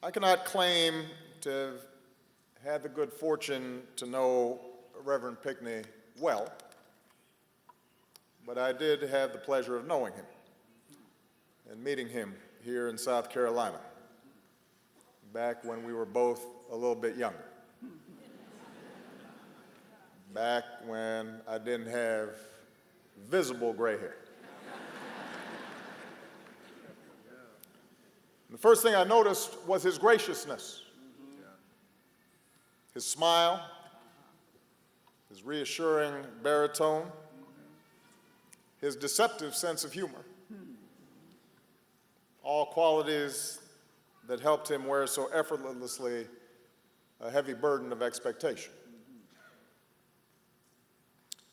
I cannot claim to have had the good fortune to know Reverend Pinckney well, but I did have the pleasure of knowing him and meeting him here in South Carolina, back when we were both a little bit younger, back when I didn't have visible gray hair. The first thing I noticed was his graciousness, his smile, his reassuring baritone, his deceptive sense of humor, all qualities that helped him wear so effortlessly a heavy burden of expectation.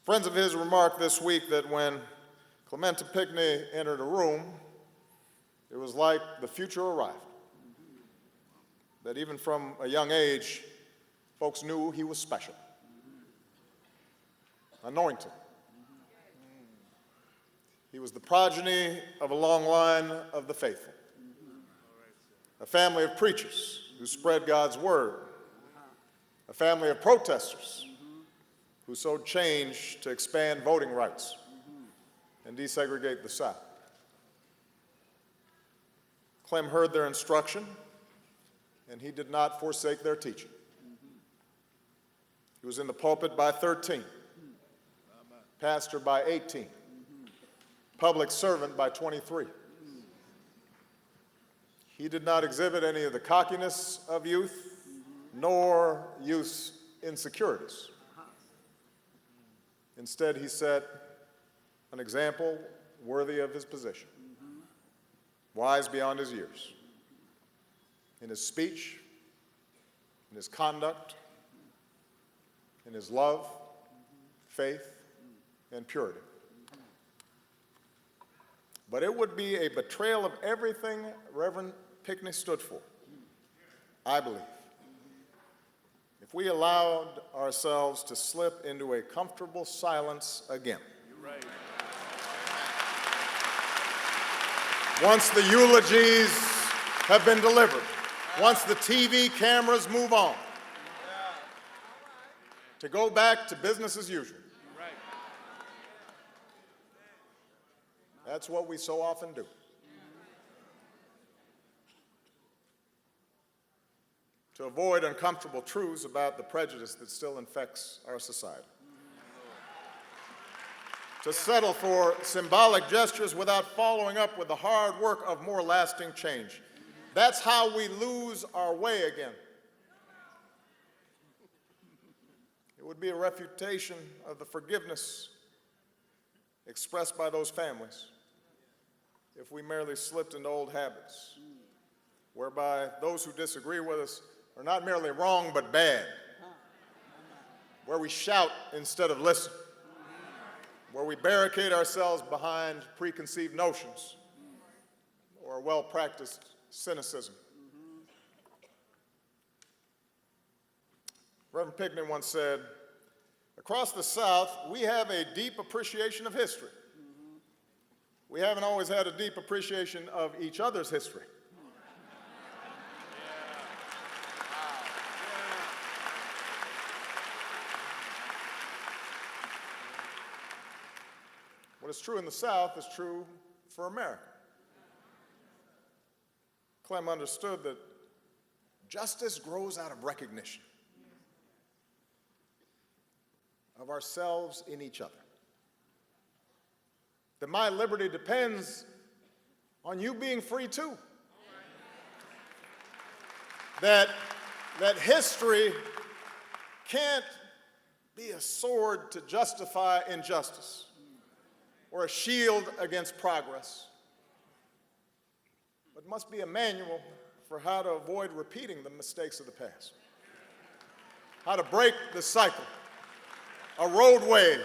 Friends of his remarked this week that when Clementa Pinckney entered a room, it was like the future arrived, that even from a young age, folks knew he was special, anointed. He was the progeny of a long line of the faithful, a family of preachers who spread God's word, a family of protesters who sowed change to expand voting rights and desegregate the South. Clem heard their instruction, and he did not forsake their teaching. He was in the pulpit by 13, pastor by 18, public servant by 23. He did not exhibit any of the cockiness of youth, nor youth's insecurities. Instead, he set an example worthy of his position, wise beyond his years, in his speech, in his conduct, in his love, faith, and purity. But it would be a betrayal of everything Reverend Pinckney stood for, I believe, if we allowed ourselves to slip into a comfortable silence again. You're right. Once the eulogies have been delivered, once the TV cameras move on, to go back to business as usual. That's what we so often do. To avoid uncomfortable truths about the prejudice that still infects our society. To settle for symbolic gestures without following up with the hard work of more lasting change. That's how we lose our way again. It would be a refutation of the forgiveness expressed by those families if we merely slipped into old habits, whereby those who disagree with us are not merely wrong but bad, where we shout instead of listen, where we barricade ourselves behind preconceived notions or well-practiced cynicism. Reverend Pinckney once said, "Across the South, we have a deep appreciation of history. We haven't always had a deep appreciation of each other's history." What is true in the South is true for America. Clem understood that justice grows out of recognition of ourselves in each other. That my liberty depends on you being free too. That history can't be a sword to justify injustice or a shield against progress, but must be a manual for how to avoid repeating the mistakes of the past, how to break the cycle, a roadway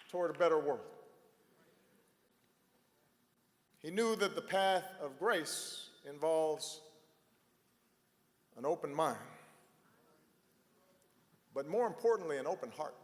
toward a better world. He knew that the path of grace involves an open mind, but more importantly, an open heart.